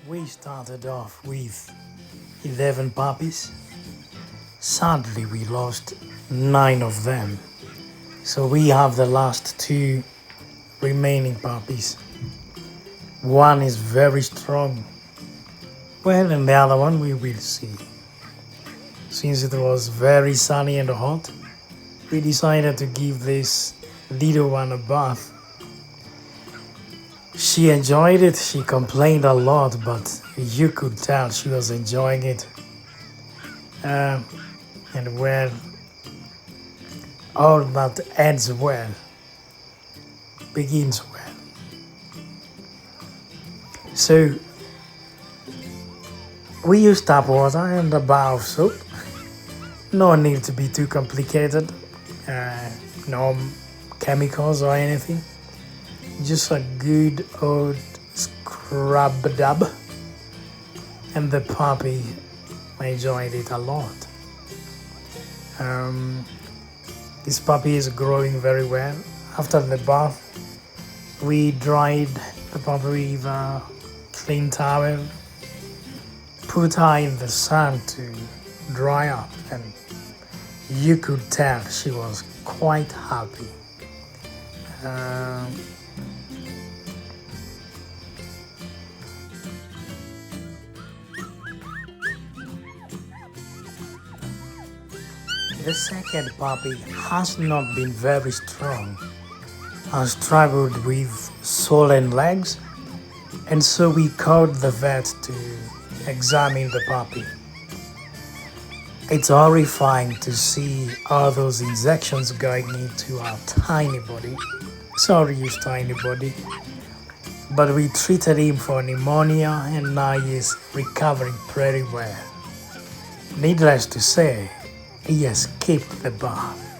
We started off with 11 puppies. Sadly, we lost 9 of them. So we have the last 2 remaining puppies. One is very strong. Well, and the other one we will see. Since it was very sunny and hot, we decided to give this little one a bath. She enjoyed it, she complained a lot, but you could tell she was enjoying it. And well, all that ends well, begins well. So, we use tap water and a bar of soap. No need to be too complicated, no chemicals or anything. Just a good old scrub dub, and the puppy enjoyed it a lot. This puppy is growing very well. After the bath, we dried the puppy with a clean towel, put her in the sun to dry up, and you could tell she was quite happy. The second puppy has not been very strong, has struggled with swollen legs, and so we called the vet to examine the puppy. It's horrifying to see all those injections going into our tiny body. Sorry, his tiny body. But we treated him for pneumonia and now he is recovering pretty well. Needless to say, he escaped the bath.